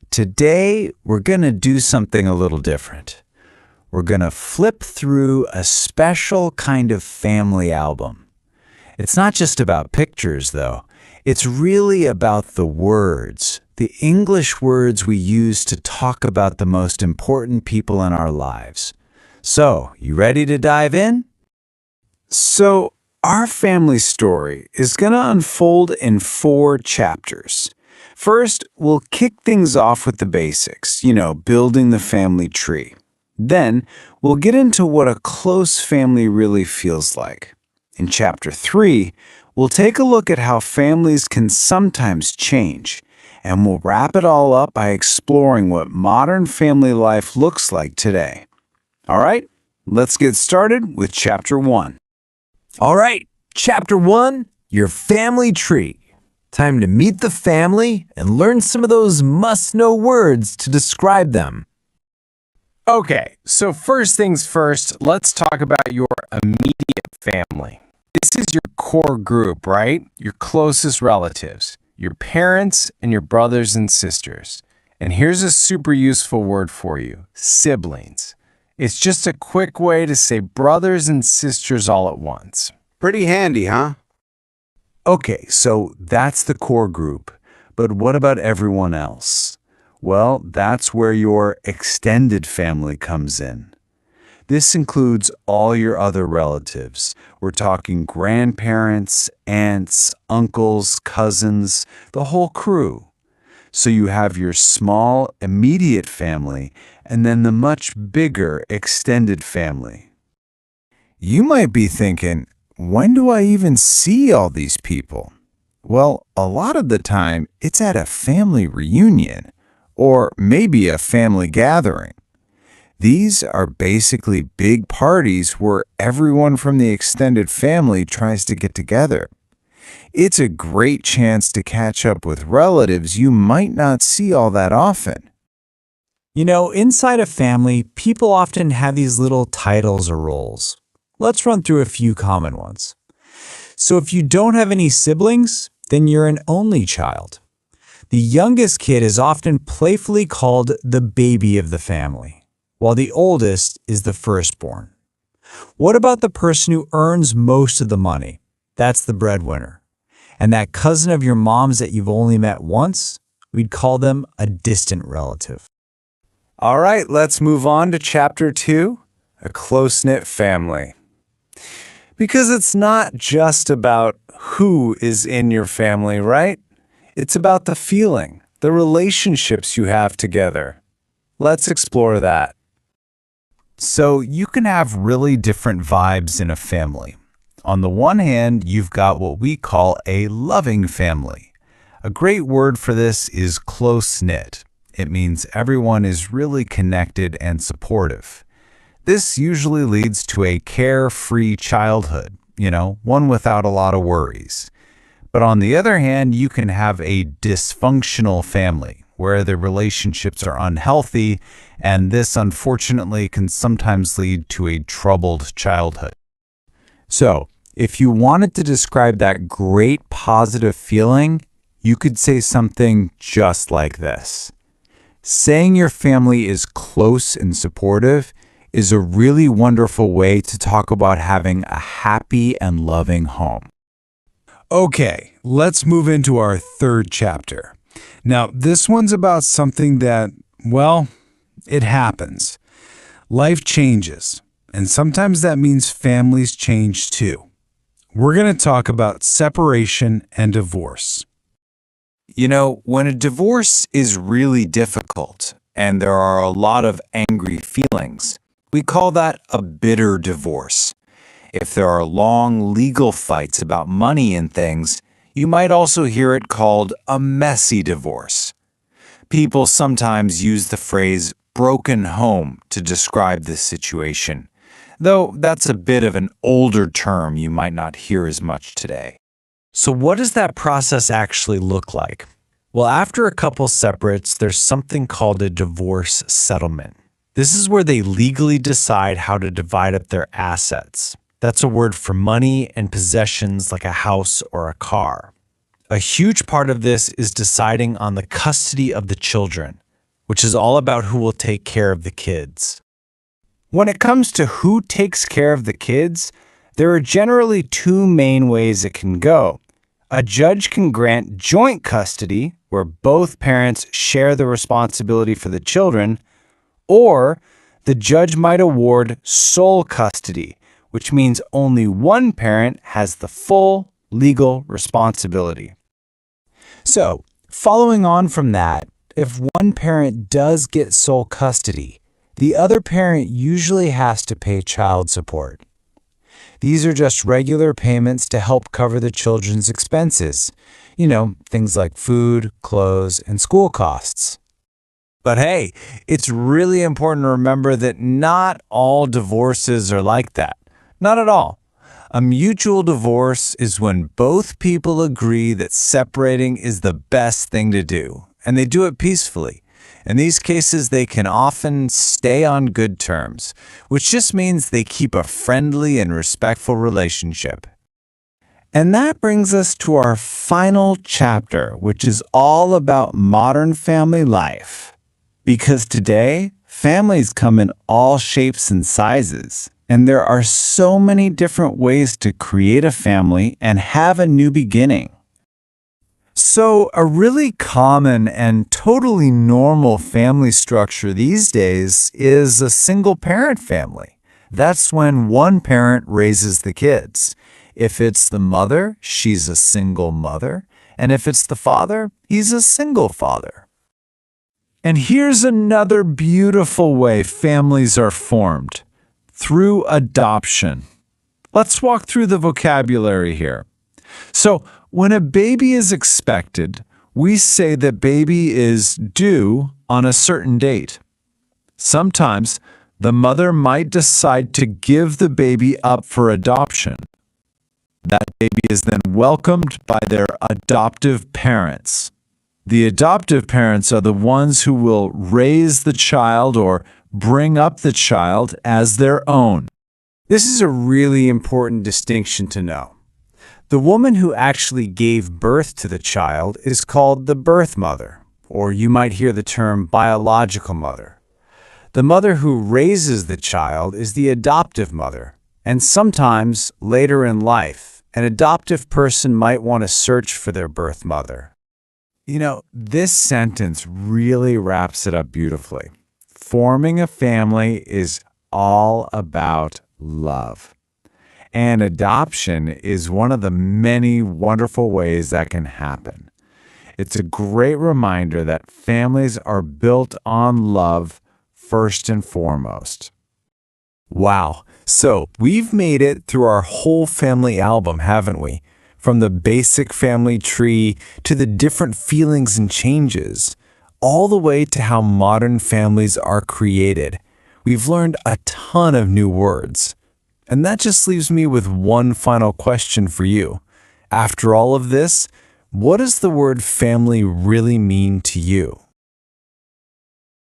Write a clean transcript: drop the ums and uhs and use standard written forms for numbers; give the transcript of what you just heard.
Today we're going to do something a little different. We're going to flip through a special kind of family album. It's not just about pictures, though. It's really about the words, the English words we use to talk about the most important people in our lives. So, you ready to dive in? So, our family story is going to unfold in 4 chapters. First, we'll kick things off with the basics, building the family tree. Then, we'll get into what a close family really feels like. In Chapter 3, we'll take a look at how families can sometimes change, and we'll wrap it all up by exploring what modern family life looks like today. All right, let's get started with Chapter 1. All right, Chapter 1, your family tree. Time to meet the family and learn some of those must-know words to describe them. Okay, so first things first, let's talk about your immediate family. This is your core group, right? Your closest relatives, your parents and your brothers and sisters. And here's a super useful word for you, siblings. It's just a quick way to say brothers and sisters all at once. Pretty handy, huh? Okay, so that's the core group. But what about everyone else? Well, that's where your extended family comes in. This includes all your other relatives. We're talking grandparents, aunts, uncles, cousins, the whole crew. So you have your small, immediate family and then the much bigger extended family. You might be thinking, when do I even see all these people? Well, a lot of the time, it's at a family reunion or maybe a family gathering. These are basically big parties where everyone from the extended family tries to get together. It's a great chance to catch up with relatives you might not see all that often. Inside a family, people often have these little titles or roles. Let's run through a few common ones. So if you don't have any siblings, then you're an only child. The youngest kid is often playfully called the baby of the family, while the oldest is the firstborn. What about the person who earns most of the money? That's the breadwinner. And that cousin of your mom's that you've only met once? We'd call them a distant relative. All right, let's move on to Chapter 2, a close-knit family. Because it's not just about who is in your family, right? It's about the feeling, the relationships you have together. Let's explore that. So you can have really different vibes in a family. On the one hand, you've got what we call a loving family. A great word for this is close-knit. It means everyone is really connected and supportive. This usually leads to a carefree childhood, one without a lot of worries. But on the other hand, you can have a dysfunctional family where the relationships are unhealthy, and this unfortunately can sometimes lead to a troubled childhood. So, if you wanted to describe that great positive feeling, you could say something just like this. Saying your family is close and supportive is a really wonderful way to talk about having a happy and loving home. Okay, let's move into our 3rd chapter. Now, this one's about something that, it happens. Life changes, and sometimes that means families change too. We're going to talk about separation and divorce. When a divorce is really difficult and there are a lot of angry feelings, we call that a bitter divorce. If there are long legal fights about money and things, you might also hear it called a messy divorce. People sometimes use the phrase broken home to describe this situation, though that's a bit of an older term you might not hear as much today. So what does that process actually look like? Well, after a couple separates, there's something called a divorce settlement. This is where they legally decide how to divide up their assets. That's a word for money and possessions like a house or a car. A huge part of this is deciding on the custody of the children, which is all about who will take care of the kids. When it comes to who takes care of the kids, there are generally two main ways it can go. A judge can grant joint custody, where both parents share the responsibility for the children, or the judge might award sole custody, which means only one parent has the full legal responsibility. So, following on from that, if one parent does get sole custody, the other parent usually has to pay child support. These are just regular payments to help cover the children's expenses. Things like food, clothes, and school costs. But hey, it's really important to remember that not all divorces are like that. Not at all. A mutual divorce is when both people agree that separating is the best thing to do, and they do it peacefully. In these cases, they can often stay on good terms, which just means they keep a friendly and respectful relationship. And that brings us to our final chapter, which is all about modern family life. Because today, families come in all shapes and sizes, and there are so many different ways to create a family and have a new beginning. So, a really common and totally normal family structure these days is a single-parent family. That's when one parent raises the kids. If it's the mother, she's a single mother. And if it's the father, he's a single father. And here's another beautiful way families are formed: through adoption. Let's walk through the vocabulary here. So, when a baby is expected, we say that baby is due on a certain date. Sometimes, the mother might decide to give the baby up for adoption. That baby is then welcomed by their adoptive parents. The adoptive parents are the ones who will raise the child or bring up the child as their own. This is a really important distinction to know. The woman who actually gave birth to the child is called the birth mother, or you might hear the term biological mother. The mother who raises the child is the adoptive mother, and sometimes, later in life, an adoptive person might want to search for their birth mother. This sentence really wraps it up beautifully. Forming a family is all about love. And adoption is one of the many wonderful ways that can happen. It's a great reminder that families are built on love first and foremost. Wow, so we've made it through our whole family album, haven't we? From the basic family tree to the different feelings and changes, all the way to how modern families are created. We've learned a ton of new words. And that just leaves me with one final question for you. After all of this, what does the word family really mean to you?